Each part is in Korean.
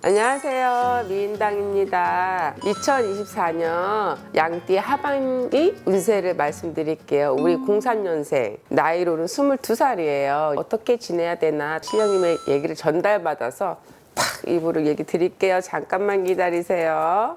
안녕하세요, 미인당입니다. 2024년 양띠 하반기 운세를 말씀드릴게요. 우리 03년생 나이로는 22살이에요 어떻게 지내야 되나 신령님의 얘기를 전달받아서 팍 입으로 얘기 드릴게요. 잠깐만 기다리세요.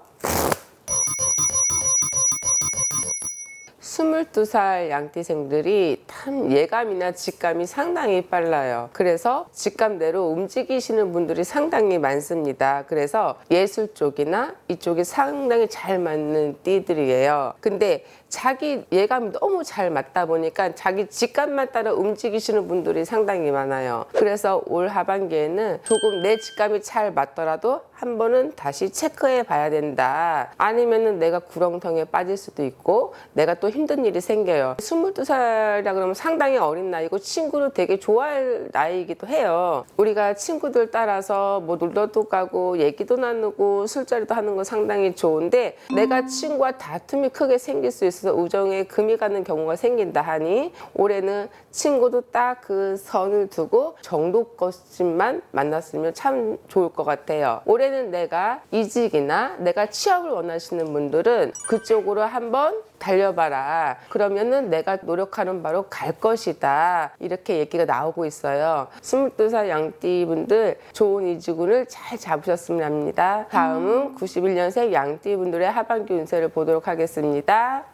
22살 양띠생들이 참 예감이나 직감이 상당히 빨라요. 그래서 직감대로 움직이시는 분들이 상당히 많습니다. 그래서 예술 쪽이나 이쪽이 상당히 잘 맞는 띠들이에요. 근데 자기 예감이 너무 잘 맞다 보니까 자기 직감만 따라 움직이시는 분들이 상당히 많아요. 그래서 올 하반기에는 조금 내 직감이 잘 맞더라도 한 번은 다시 체크해 봐야 된다. 아니면은 내가 구렁텅이에 빠질 수도 있고 내가 또 힘든 일이 생겨요. 22살이라 그러면 상당히 어린 나이고 친구를 되게 좋아할 나이이기도 해요. 우리가 친구들 따라서 뭐 놀러도 가고 얘기도 나누고 술자리도 하는 거 상당히 좋은데 내가 친구와 다툼이 크게 생길 수 있어서 우정에 금이 가는 경우가 생긴다 하니 올해는 친구도 딱 그 선을 두고 정도껏만 만났으면 참 좋을 것 같아요. 올해는 내가 이직이나 내가 취업을 원하시는 분들은 그쪽으로 한번 달려봐라. 그러면은 내가 노력하는 바로 갈 것이다. 이렇게 얘기가 나오고 있어요. 22살 양띠 분들 좋은 이직운을 잘 잡으셨으면 합니다. 다음은 91년생 양띠 분들의 하반기 운세를 보도록 하겠습니다.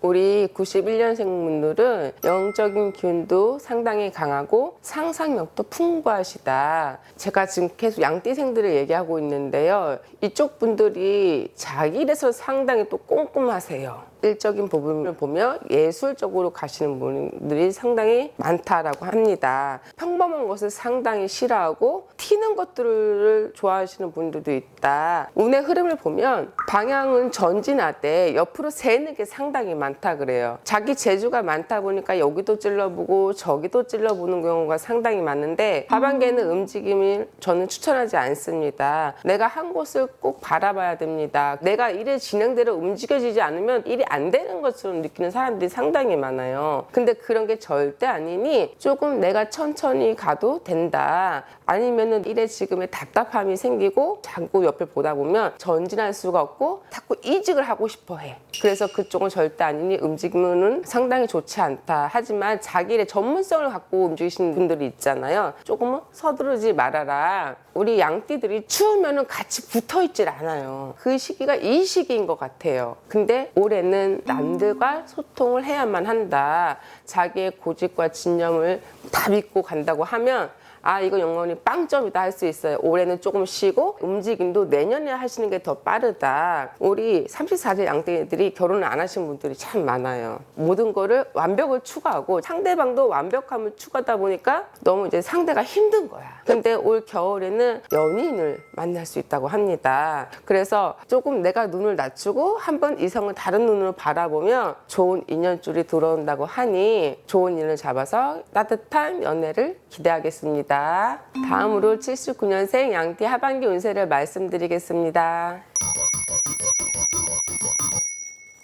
우리 91년생 분들은 영적인 기운도 상당히 강하고 상상력도 풍부하시다. 제가 지금 계속 양띠생들을 얘기하고 있는데요. 이쪽 분들이 자기 일에서 상당히 또 꼼꼼하세요. 일적인 부분을 보면 예술적으로 가시는 분들이 상당히 많다라고 합니다. 평범한 것을 상당히 싫어하고 튀는 것들을 좋아하시는 분들도 있다. 운의 흐름을 보면 방향은 전진하되 옆으로 새는 게 상당히 많다 그래요. 자기 재주가 많다 보니까 여기도 찔러보고 저기도 찔러보는 경우가 상당히 많은데 하반기에는 움직임을 저는 추천하지 않습니다. 내가 한 곳을 꼭 바라봐야 됩니다. 내가 일의 진행대로 움직여지지 않으면 일이 안 되는 것처럼 느끼는 사람들이 상당히 많아요. 근데 그런 게 절대 아니니 조금 내가 천천히 가도 된다. 아니면은 일에 지금의 답답함이 생기고 자꾸 옆을 보다 보면 전진할 수가 없고 자꾸 이직을 하고 싶어 해. 그래서 그쪽은 절대 아니니 움직임은 상당히 좋지 않다. 하지만 자기 일의 전문성을 갖고 움직이시는 분들이 있잖아요. 조금은 서두르지 말아라. 우리 양띠들이 추우면은 같이 붙어 있질 않아요. 그 시기가 이 시기인 것 같아요. 근데 올해는 남들과 소통을 해야만 한다. 자기의 고집과 진념을 다 믿고 간다고 하면 이거 영원히 빵점이다 할 수 있어요. 올해는 조금 쉬고 움직임도 내년에 하시는 게 더 빠르다. 우리 34세 양띠들이 결혼을 안 하신 분들이 참 많아요. 모든 거를 완벽을 추구하고 상대방도 완벽함을 추구하다 보니까 너무 이제 상대가 힘든 거야. 근데 올 겨울에는 연인을 만날 수 있다고 합니다. 그래서 조금 내가 눈을 낮추고 한번 이성을 다른 눈으로 바라보면 좋은 인연줄이 들어온다고 하니 좋은 인을 잡아서 따뜻한 연애를 기대하겠습니다. 다음으로 79년생 양띠 하반기 운세를 말씀드리겠습니다.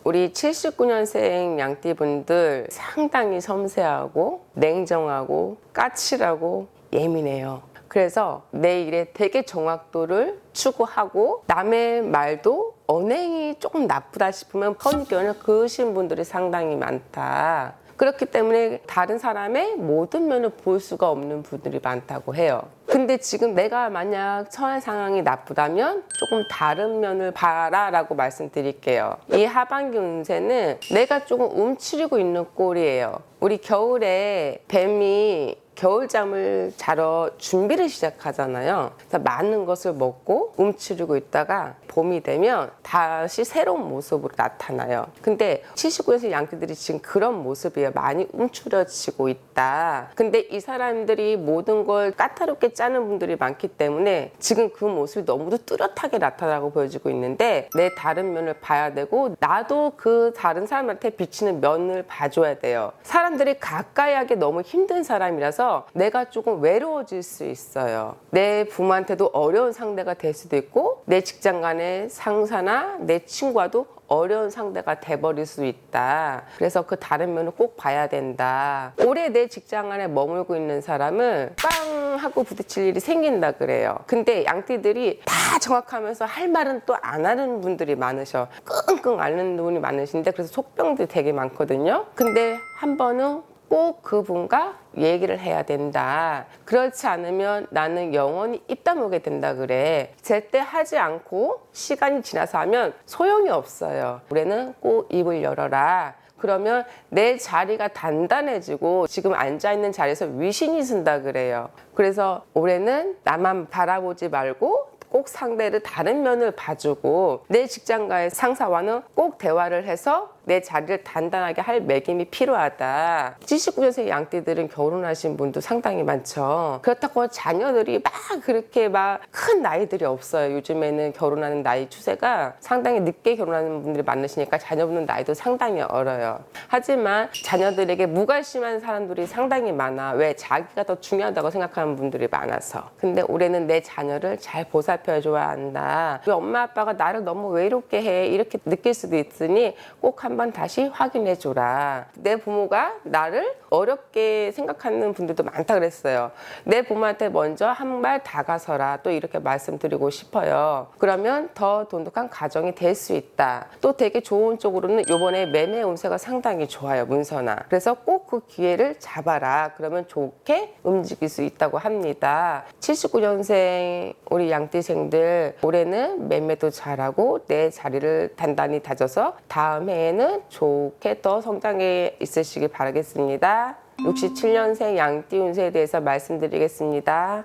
우리 79년생 양띠 분들 상당히 섬세하고 냉정하고 까칠하고 예민해요. 그래서 내 일에 되게 정확도를 추구하고 남의 말도 언행이 조금 나쁘다 싶으면 선입견을 그으신 분들이 상당히 많다. 그렇기 때문에 다른 사람의 모든 면을 볼 수가 없는 분들이 많다고 해요. 근데 지금 내가 만약 처한 상황이 나쁘다면 조금 다른 면을 봐라 라고 말씀드릴게요. 이 하반기 운세는 내가 조금 움츠리고 있는 꼴이에요. 우리 겨울에 뱀이 겨울잠을 자러 준비를 시작하잖아요. 그래서 많은 것을 먹고 움츠리고 있다가 봄이 되면 다시 새로운 모습으로 나타나요. 근데 79년생 양띠들이 지금 그런 모습이에요. 많이 움츠려지고 있다. 근데 이 사람들이 모든 걸 까다롭게 짜는 분들이 많기 때문에 지금 그 모습이 너무도 뚜렷하게 나타나고 보여지고 있는데 내 다른 면을 봐야 되고 나도 그 다른 사람한테 비치는 면을 봐줘야 돼요. 사람들이 가까이 하기 너무 힘든 사람이라서 내가 조금 외로워질 수 있어요. 내 부모한테도 어려운 상대가 될 수도 있고 내 직장 간의 상사나 내 친구와도 어려운 상대가 돼버릴 수 있다. 그래서 그 다른 면을 꼭 봐야 된다. 올해 내 직장 안에 머물고 있는 사람은 빵 하고 부딪힐 일이 생긴다 그래요. 근데 양띠들이 다 정확하면서 할 말은 또 안 하는 분들이 많으셔. 끙끙 앓는 분이 많으신데 그래서 속병들이 되게 많거든요. 근데 한 번은 꼭 그분과 얘기를 해야 된다. 그렇지 않으면 나는 영원히 입 다물게 된다 그래. 제때 하지 않고 시간이 지나서 하면 소용이 없어요. 올해는 꼭 입을 열어라. 그러면 내 자리가 단단해지고 지금 앉아있는 자리에서 위신이 쓴다 그래요. 그래서 올해는 나만 바라보지 말고 꼭 상대를 다른 면을 봐주고 내 직장과의 상사와는 꼭 대화를 해서 내 자리를 단단하게 할 매김이 필요하다. 79년생 양띠들은 결혼하신 분도 상당히 많죠. 그렇다고 자녀들이 막 그렇게 막 큰 나이들이 없어요. 요즘에는 결혼하는 나이 추세가 상당히 늦게 결혼하는 분들이 많으시니까 자녀분 나이도 상당히 어려요. 하지만 자녀들에게 무관심한 사람들이 상당히 많아. 왜? 자기가 더 중요하다고 생각하는 분들이 많아서. 근데 올해는 내 자녀를 잘 보살펴줘야 한다. 왜 엄마 아빠가 나를 너무 외롭게 해? 이렇게 느낄 수도 있으니 꼭 한번 다시 확인해줘라. 내 부모가 나를 어렵게 생각하는 분들도 많다 그랬어요. 내 부모한테 먼저 한 발 다가서라. 또 이렇게 말씀드리고 싶어요. 그러면 더 돈독한 가정이 될 수 있다. 또 되게 좋은 쪽으로는 이번에 매매 운세가 상당히 좋아요. 문서나. 그래서 꼭 그 기회를 잡아라. 그러면 좋게 움직일 수 있다고 합니다. 79년생 우리 양띠생들 올해는 매매도 잘하고 내 자리를 단단히 다져서 다음 해에는 좋게 더 성장해 있으시길 바라겠습니다. 67년생 양띠 운세에 대해서 말씀드리겠습니다.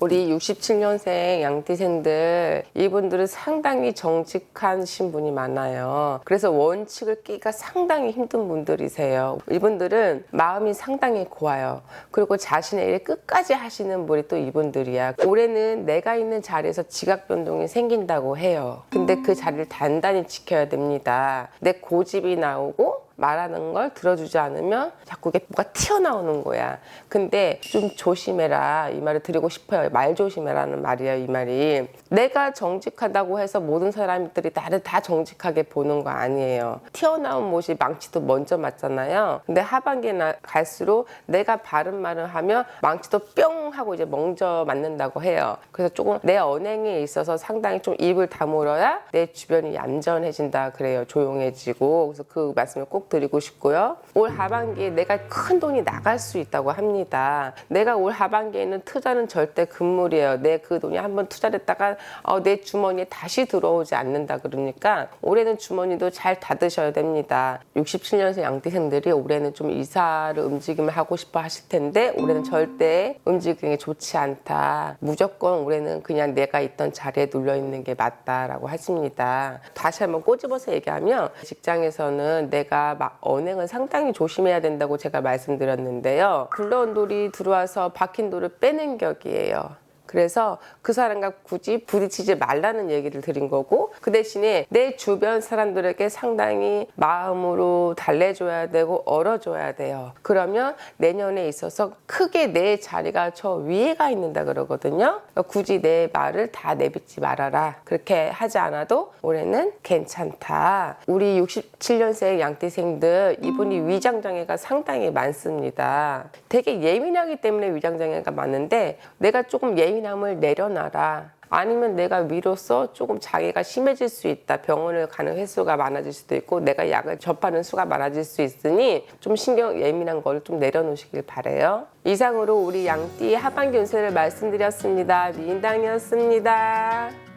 우리 67년생 양띠생들 이분들은 상당히 정직한 신분이 많아요. 그래서 원칙을 깨기가 상당히 힘든 분들이세요. 이분들은 마음이 상당히 고와요. 그리고 자신의 일을 끝까지 하시는 분이 또 이분들이야. 올해는 내가 있는 자리에서 지각 변동이 생긴다고 해요. 근데 그 자리를 단단히 지켜야 됩니다. 내 고집이 나오고 말하는 걸 들어주지 않으면 자꾸 이게 뭐가 튀어나오는 거야. 근데 좀 조심해라 이 말을 드리고 싶어요. 말 조심해라는 말이에요. 이 말이 내가 정직하다고 해서 모든 사람들이 나를 다 정직하게 보는 거 아니에요. 튀어나온 못이 망치도 먼저 맞잖아요. 근데 하반기에 갈수록 내가 바른 말을 하면 망치도 뿅 하고 이제 먼저 맞는다고 해요. 그래서 조금 내 언행에 있어서 상당히 좀 입을 다물어야 내 주변이 얌전해진다 그래요. 조용해지고. 그래서 그 말씀을 꼭 드리고 싶고요. 올 하반기에 내가 큰 돈이 나갈 수 있다고 합니다. 내가 올 하반기에는 투자는 절대 금물이에요. 내 그 돈이 한번 투자를 했다가 내 주머니에 다시 들어오지 않는다 그러니까 올해는 주머니도 잘 닫으셔야 됩니다. 67년생 양띠생들이 올해는 좀 이사를 움직임을 하고 싶어 하실 텐데 올해는 절대 움직임이 좋지 않다. 무조건 올해는 그냥 내가 있던 자리에 눌러 있는 게 맞다라고 하십니다. 다시 한번 꼬집어서 얘기하면 직장에서는 내가 막 언행을 상당히 조심해야 된다고 제가 말씀드렸는데요. 굴러온 돌이 들어와서 박힌 돌을 빼는 격이에요. 그래서 그 사람과 굳이 부딪히지 말라는 얘기를 드린 거고 그 대신에 내 주변 사람들에게 상당히 마음으로 달래줘야 되고 얼어줘야 돼요. 그러면 내년에 있어서 크게 내 자리가 저 위에가 있는다 그러거든요. 그러니까 굳이 내 말을 다 내뱉지 말아라. 그렇게 하지 않아도 올해는 괜찮다. 우리 67년생 양띠생들 이분이 위장장애가 상당히 많습니다. 되게 예민하기 때문에 위장장애가 많은데 내가 조금 예민함을 내려놔라. 아니면 내가 위로써 조금 자기가 심해질 수 있다. 병원을 가는 횟수가 많아질 수도 있고 내가 약을 접하는 수가 많아질 수 있으니 좀 신경 예민한 걸 좀 내려놓으시길 바래요. 이상으로 우리 양띠 하반기 운세를 말씀드렸습니다. 미인당이었습니다.